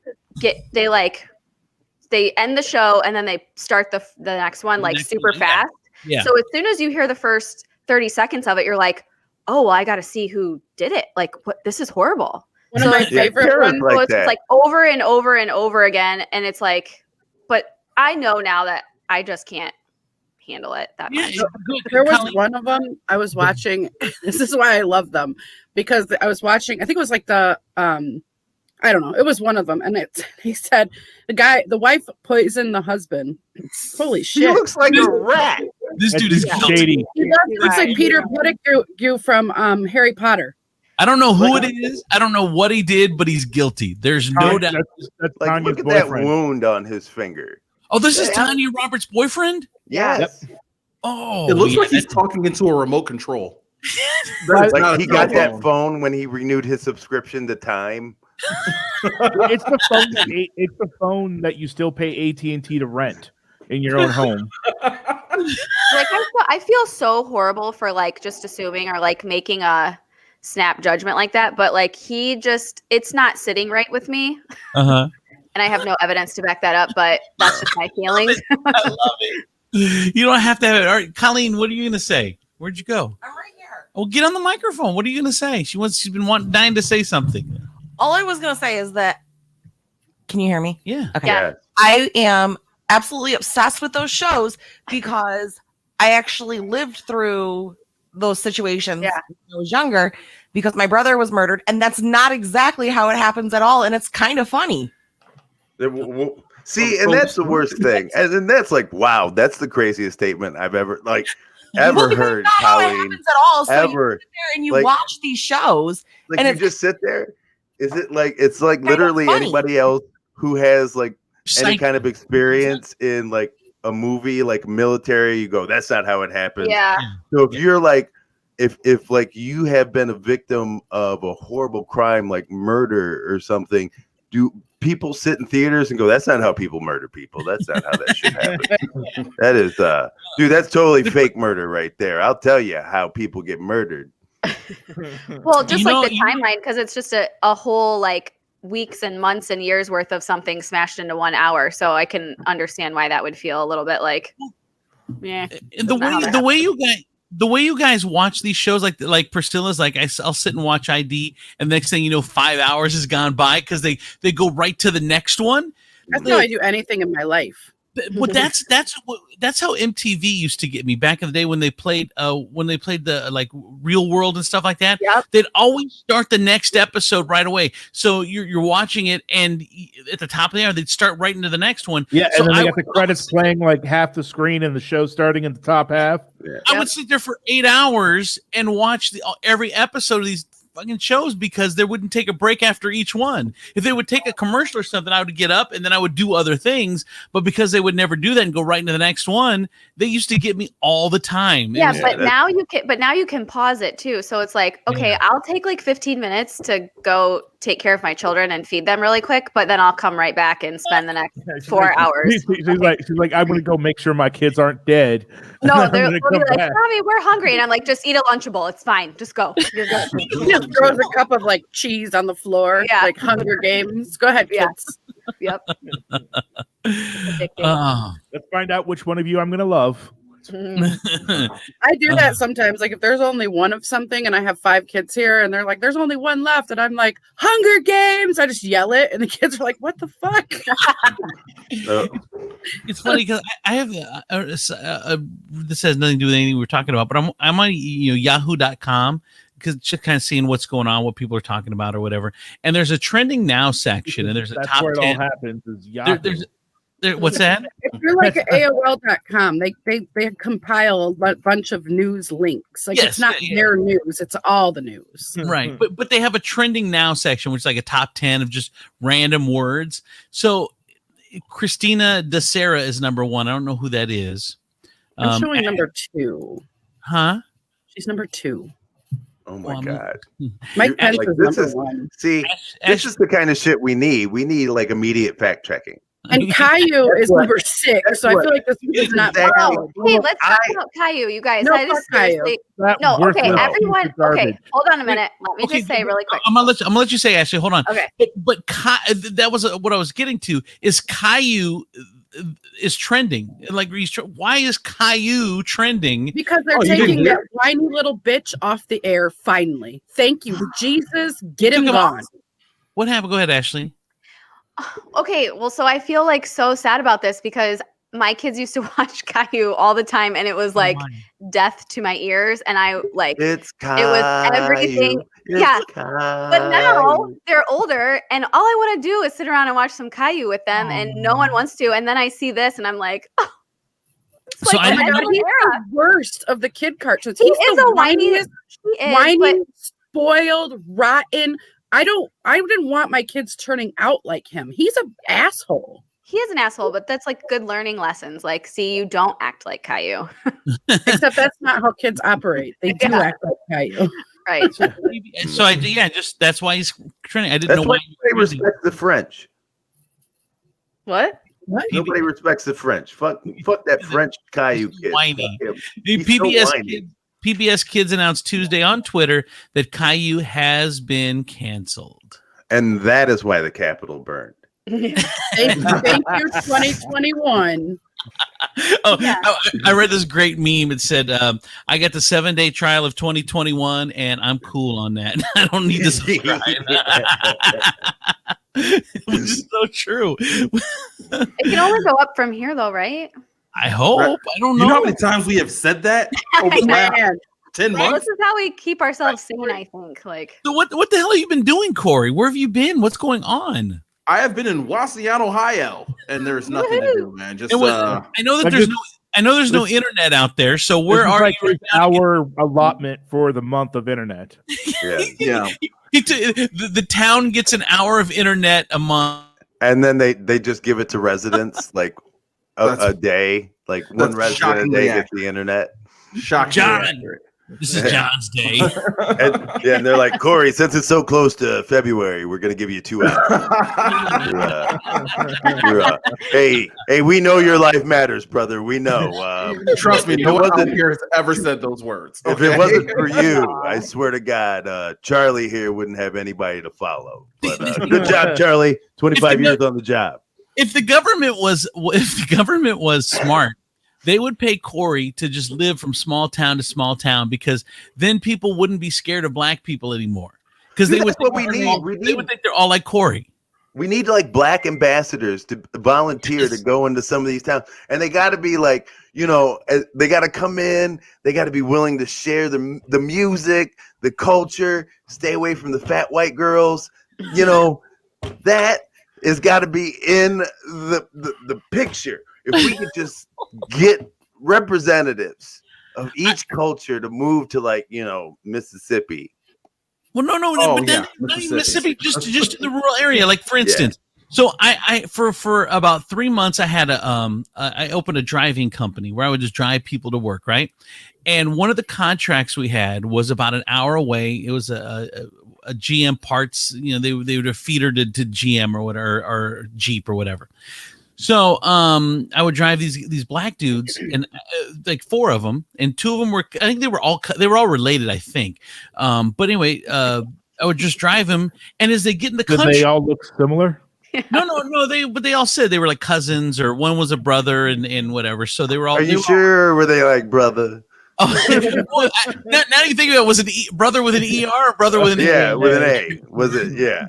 end the show and then they start the next one like super fast. Yeah. So as soon as you hear the first 30 seconds of it, you're like, oh, well, I got to see who did it. Like, what? This is horrible. One of my favorite ones. So it's like over and over and over again, and it's like, but I know now that I just can't handle it that much. There was one of them I was watching. This is why I love them, because I was watching. I think it was like the I don't know. It was one of them, and he said the wife poisoned the husband. Holy shit! He looks like a rat. This dude is guilty. shady. He looks like Peter Pettigrew from Harry Potter. I don't know who it is. I don't know what he did, but he's guilty. There's no doubt. That's Like, Tanya's look at that boyfriend. wound on his finger. Oh, this is Tanya Roberts' boyfriend? Yes. Oh, It looks yeah, like he's that's- talking into a remote control. Like he got that phone when he renewed his subscription to Time. It's the phone. It's the phone that you still pay AT&T to rent in your own home. Like I feel so horrible for like just assuming or like making a snap judgment like that, but like it's not sitting right with me. Uh-huh. And I have no evidence to back that up, but that's just my feelings. I love it. You don't have to have it. All right, Colleen, what are you going to say? Where'd you go? I'm right here. Oh, get on the microphone. What are you going to say? She's been dying to say something. All I was gonna say is that. Can you hear me? Yeah. Okay. Yeah. I am absolutely obsessed with those shows because I actually lived through those situations when I was younger because my brother was murdered, and that's not exactly how it happens at all, and it's kind of funny. See, and that's the worst thing. And then that's like, wow, that's the craziest statement I've ever heard, Not how it Colleen. happens at all. So you Ever. sit there and you Like- watch these shows, Like and you it's just sit there. Is it like it's like kind of literally funny. anybody else who has like any Psych- kind of experience in like a movie, like military? You go, that's not how it happens. Yeah. So if you're like, if like you have been a victim of a horrible crime like murder or something, do people sit in theaters and go, that's not how people murder people. That's not how that should happen. That is dude, that's totally fake murder right there. I'll tell you how people get murdered. Well, just You like know, the timeline, because it's just a whole like weeks and months and years worth of something smashed into 1 hour. So I can understand why that would feel a little bit like, yeah. And the way you guys watch these shows, like Priscilla's, like I'll sit and watch ID, and the next thing you know, 5 hours has gone by because they go right to the next one. That's how I do anything in my life. But that's how MTV used to get me back in the day when they played the like Real World and stuff like that. Yep. They'd always start the next episode right away. So you're watching it, and at the top of the hour they'd start right into the next one. Yeah, so and then they got the credits playing like half the screen and the show starting in the top half. I would sit there for 8 hours and watch every episode of these fucking shows because they wouldn't take a break after each one. If they would take a commercial or something, I would get up and then I would do other things. But because they would never do that and go right into the next one, they used to get me all the time. Yeah, but now you can pause it too. So it's like, okay, I'll take like 15 minutes to go take care of my children and feed them really quick, but then I'll come right back and spend the next 4 hours. She's like, I'm gonna go make sure my kids aren't dead. No, they'll be like, Mommy, we're hungry. And I'm like, just eat a Lunchable. It's fine. Just go. You're good. He just throws a cup of like cheese on the floor, like Hunger Games. Go ahead, kids. Yep. Let's find out which one of you I'm gonna love. I do that sometimes. Like if there's only one of something and I have 5 kids here and they're like, there's only one left. And I'm like, Hunger Games. I just yell it. And the kids are like, what the fuck? It's funny because I have this has nothing to do with anything we're talking about, but I'm on yahoo.com because just kind of seeing what's going on, what people are talking about or whatever. And there's a trending now section and there's a top 10. That's where it all happens is Yahoo. What's that? If you're like at AOL.com, they compile a bunch of news links. Like it's not their news, it's all the news. Right. But they have a trending now section, which is like a top 10 of just random words. So Christina DeSera is number 1. I don't know who that is. I'm showing number 2. Huh? She's number 2. Oh my God. Mike Pence is number 1. See, this is the kind of shit we need. We need like immediate fact checking. And Caillou is number 6, so I feel like this is not valid. Hey, let's talk about Caillou, you guys. No, I just Caillou. No, okay, everyone. Okay, hold on a minute. Let me just say really quick. I'm gonna let you say, Ashley. Hold on. Okay. But that was what I was getting to. Is Caillou is trending? Like, why is Caillou trending? Because they're taking that whiny little bitch off the air. Finally, thank you, Jesus. Get him gone. What happened? Go ahead, Ashley. Okay, well, so I feel like so sad about this because my kids used to watch Caillou all the time, and it was like death to my ears, and I like it was everything. But now they're older, and all I want to do is sit around and watch some Caillou with them, and no one wants to. And then I see this, and I'm like, oh. It's so like he's the worst of the kid cartoons. He is a whiny, spoiled, rotten. I didn't want my kids turning out like him. He's an asshole. He is an asshole, but that's like good learning lessons. Like, see, you don't act like Caillou. Except that's not how kids operate. They do act like Caillou. Right. So just that's why he's trending. I didn't know why they respect the French. What? Nobody respects the French. Fuck that French Caillou kid. Whiny. Whiny. PBS Kids announced Tuesday on Twitter that Caillou has been canceled. And that is why the Capitol burned. Thank you, 2021. I read this great meme. It said, I got the 7-day trial of 2021, and I'm cool on that. I don't need to subscribe. Which is so true. It can only go up from here, though, right? I hope. I don't know. You know how many times we have said that over the last 10 months? This is how we keep ourselves sane, I think. Like, so what the hell have you been doing, Corey? Where have you been? What's going on? I have been in Wauseon, Ohio, and there's nothing to do, man. Just I know that there's no internet out there. So where are you? Right, our allotment for the month of internet. Yeah. The town gets an hour of internet a month, and then they just give it to residents like a day. Like one resident a day gets the internet. Shocking. John. This is John's day. and they're like, Corey, since it's so close to February, we're gonna give you 2 hours. Hey, we know your life matters, brother. We know. Trust me, no one out here has ever said those words. If it wasn't for you, I swear to God, Charlie here wouldn't have anybody to follow. But good job, Charlie. 25 years on the job. If the government was smart, they would pay Corey to just live from small town to small town, because then people wouldn't be scared of black people anymore. Because they would think they're all like Corey. We need like black ambassadors to volunteer to go into some of these towns, and they got to be like, they got to come in. They got to be willing to share the music, the culture. Stay away from the fat white girls. That has got to be in the picture. If we could just get representatives of each culture to move to Mississippi. Well, no, but then Mississippi, just in the rural area, like for instance. Yeah. So I for about 3 months I had I opened a driving company where I would just drive people to work, right? And one of the contracts we had was about an hour away. It was a GM parts, they would have feeder to GM or whatever or Jeep or whatever. So I would drive these black dudes, and like 4 of them, and 2 of them were, I think they were all related, I think. But anyway, I would just drive them, and as they get in the country, they all look similar. No, they all said they were like cousins, or one was a brother and whatever. So they were all. Are you sure? Were they like brother? Oh, well, now you think about it, was it brother with an ER or brother with an A? With an A. Was it? Yeah.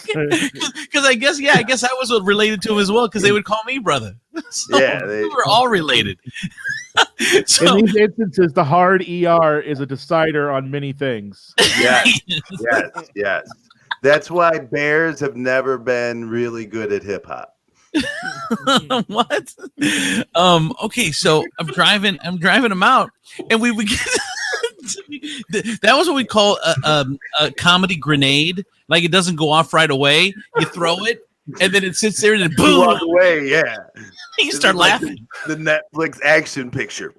Because I guess I was related to him as well, because they would call me brother. So we were all related. So, in these instances, the hard ER is a decider on many things. Yes. That's why Bears have never been really good at hip hop. What? Okay, so I'm driving them out, and we would get that was what we call a comedy grenade. Like, it doesn't go off right away. You throw it, and then it sits there, and then boom, walk away. Yeah, you start laughing. The Netflix action picture.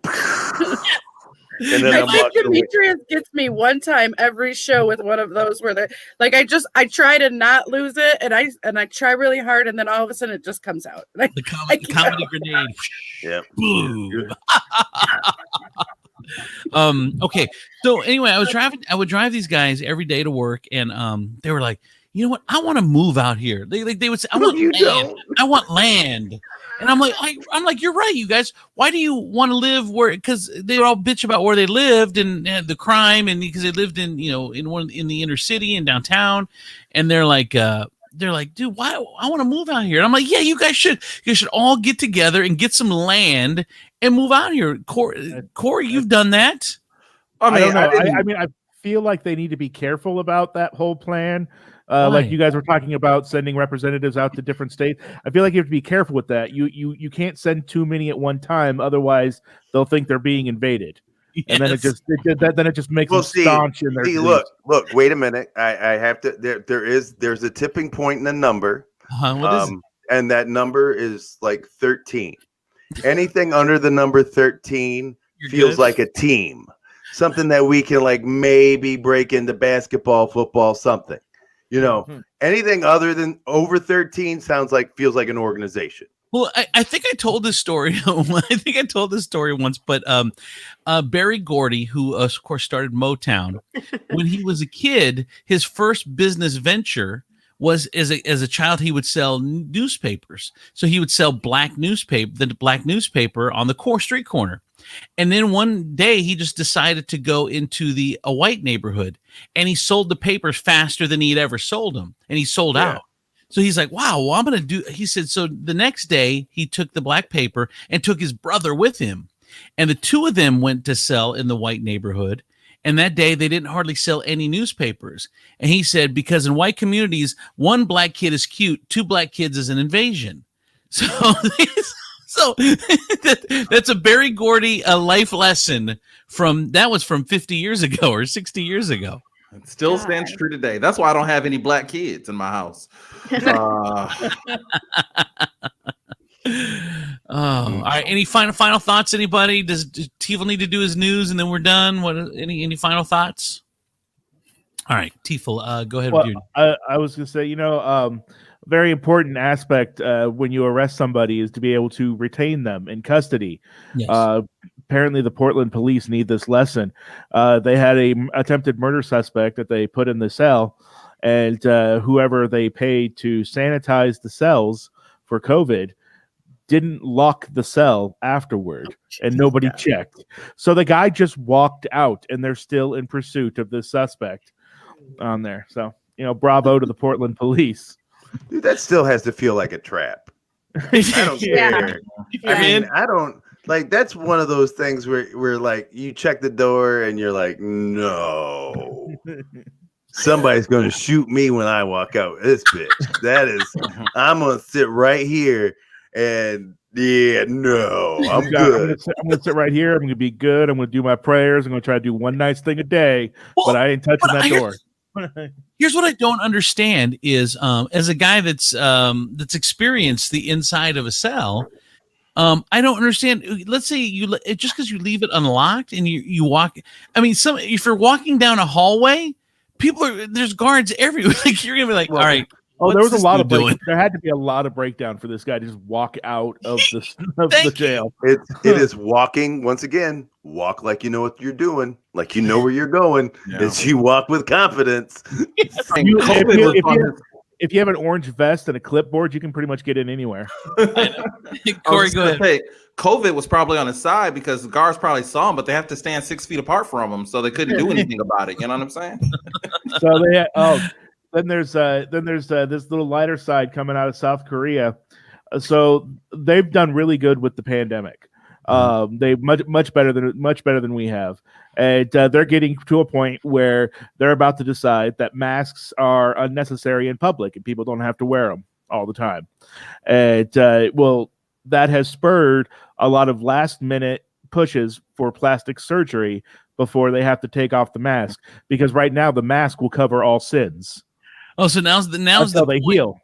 And then I think Demetrius gets me one time every show with one of those where they're like, I try to not lose it, and I try really hard, and then all of a sudden it just comes out. The comedy grenade. Yeah. Okay. So anyway, I would drive these guys every day to work, and they were like, you know what? I want to move out here. They would say, I want land. I want land. And I'm like, you're right, you guys. Why do you want to live where? Because they all bitch about where they lived and the crime, and because they lived in the inner city and downtown, and they're like, dude, why? I want to move out here. And I'm like, yeah, you guys should all get together and get some land and move out here. Corey, you've done that. I don't know. I feel like they need to be careful about that whole plan. Like you guys were talking about sending representatives out to different states. I feel like you have to be careful with that. You can't send too many at one time, otherwise they'll think they're being invaded. Yes. And then it just makes them staunch in their look, wait a minute. I have to there's a tipping point in the number. What is it? And that number is like 13. Anything under the number 13 feels like a team. Something that we can like maybe break into basketball, football, something. Anything other than over 13 feels like an organization. Well, I think I told this story. Once, but Barry Gordy, who of course started Motown, when he was a kid, his first business venture was as a child he would sell newspapers. So he would sell the black newspaper on the street corner. And then one day he just decided to go into a white neighborhood, and he sold the papers faster than he'd ever sold them, and he sold out. So he's like, wow, well, I'm going to do, he said, so the next day he took the black paper and took his brother with him, and the 2 of them went to sell in the white neighborhood. And that day they didn't hardly sell any newspapers. And he said, because in white communities, 1 black kid is cute, 2 black kids is an invasion. So that's a Barry Gordy life lesson from 50 years ago or 60 years ago. It still stands true today. That's why I don't have any black kids in my house. All right. Any final thoughts? Anybody? Does Tiefel need to do his news and then we're done? Any final thoughts? All right, Tiefel, go ahead. I was going to say, very important aspect when you arrest somebody is to be able to retain them in custody. Yes. Apparently the Portland police need this lesson. They had a attempted murder suspect that they put in the cell, and whoever they paid to sanitize the cells for COVID didn't lock the cell afterward, and nobody checked. So the guy just walked out, and they're still in pursuit of this suspect on there. So, bravo to the Portland police. dude, that still has to feel like a trap. I don't care. I mean, I don't like. That's one of those things where like you check the door and you're like, no, somebody's going to shoot me when I walk out. This bitch. That is. I'm gonna sit right here and. Yeah, no, I'm good. I'm gonna sit right here. I'm gonna be good. I'm gonna do my prayers. I'm gonna try to do one nice thing a day, but I ain't touching that door. Here's what I don't understand is, as a guy that's experienced the inside of a cell, I don't understand. Let's say just because you leave it unlocked and you walk. I mean, if you're walking down a hallway, there's guards everywhere. Like you're gonna be like, all right. Oh, there was a lot of there had to be a lot of breakdown for this guy to just walk out of the jail. It is walking once again. Walk like you know what you're doing, like you know where you're going. As you walk with confidence. If you have an orange vest and a clipboard, you can pretty much get in anywhere. Corey, go ahead. Say, COVID was probably on his side because the guards probably saw him, but they have to stand 6 feet apart from him, so they couldn't do anything about it. You know what I'm saying? So they Then there's this little lighter side coming out of South Korea. So they've done really good with the pandemic. They much better than we have, and they're getting to a point where they're about to decide that masks are unnecessary in public and people don't have to wear them all the time. And that has spurred a lot of last minute pushes for plastic surgery before they have to take off the mask, because right now the mask will cover all sins. Oh, so now's how they heal.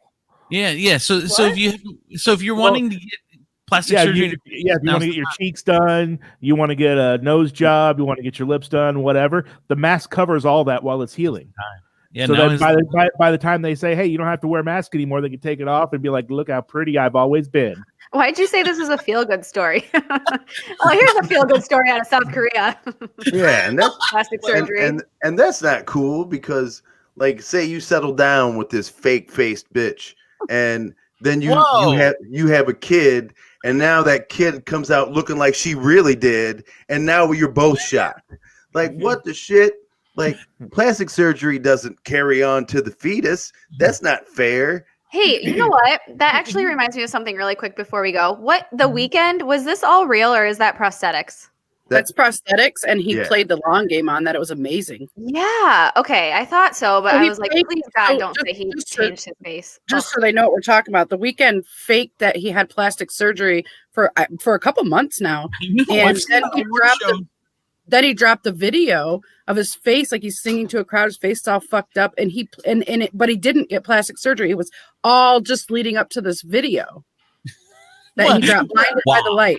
Yeah. So if you're wanting to get plastic surgery, if you want to get your cheeks done, you want to get a nose job, you want to get your lips done, whatever, the mask covers all that while it's healing. Yeah. So then by the time they say, hey, you don't have to wear a mask anymore, they can take it off and be like, look how pretty I've always been. Why'd you say this is a feel-good story? Oh, here's a feel-good story out of South Korea. Yeah, and that's plastic surgery. And that's not cool because, like, say you settle down with this fake-faced bitch, and then you have a kid, and now that kid comes out looking like she really did, and now you're both shocked. Like, what the shit? Like, plastic surgery doesn't carry on to the fetus. That's not fair. Hey, you know what? That actually reminds me of something really quick before we go. What, The Weeknd, was this all real or is that prosthetics? That's prosthetics, and he played the long game on that. It was amazing. Yeah, okay, I thought so, but I was like, please God, don't say he changed his face. Just so they know what we're talking about, The Weeknd faked that he had plastic surgery for a couple months now, and then he dropped the video of his face, like he's singing to a crowd, his face is all fucked up, but he didn't get plastic surgery. It was all just leading up to this video that he dropped blinded by the light.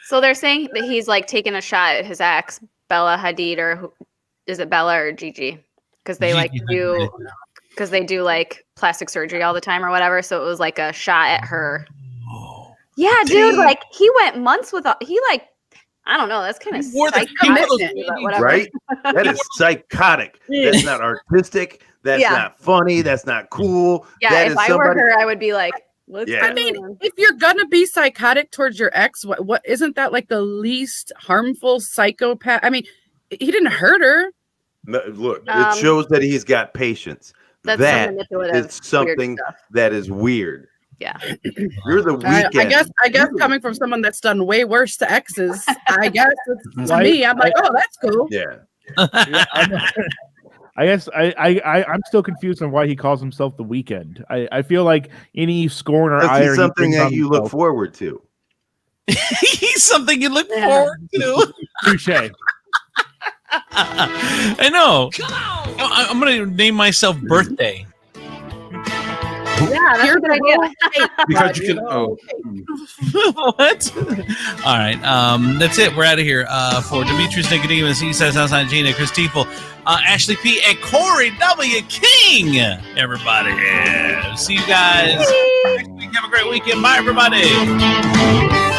So they're saying that he's like taking a shot at his ex, Bella Hadid, or is it Bella or Gigi? Because they they do like plastic surgery all the time or whatever. So it was like a shot at her. Oh, yeah, dude. Like he went months without. I don't know. That's kind of psychotic, right? That is psychotic. That's not artistic. That's not funny. That's not cool. Yeah, that if I were her, I would be like, I mean, if you're gonna be psychotic towards your ex, what isn't that like the least harmful psychopath? I mean, he didn't hurt her. No, look, it shows that he's got patience. That is something that is weird. Yeah, you're the Weeknd. I guess coming from someone that's done way worse to exes, I guess to me, I'm like, oh, that's cool. Yeah. I guess I'm still confused on why he calls himself the Weeknd. I feel like any scorn or ire, something that you look forward to. He's something you look forward to. Touche. I know. Come on. I'm gonna name myself Birthday. Yeah, that's a good idea. Because you can. Oh, what? All right, that's it. We're out of here. For Demetrius Nicodemus, Eastside Southside Gina, Chris Tiefel, Ashley P, and Corey W. King. Everybody, see you guys next week. Have a great weekend. Bye, everybody.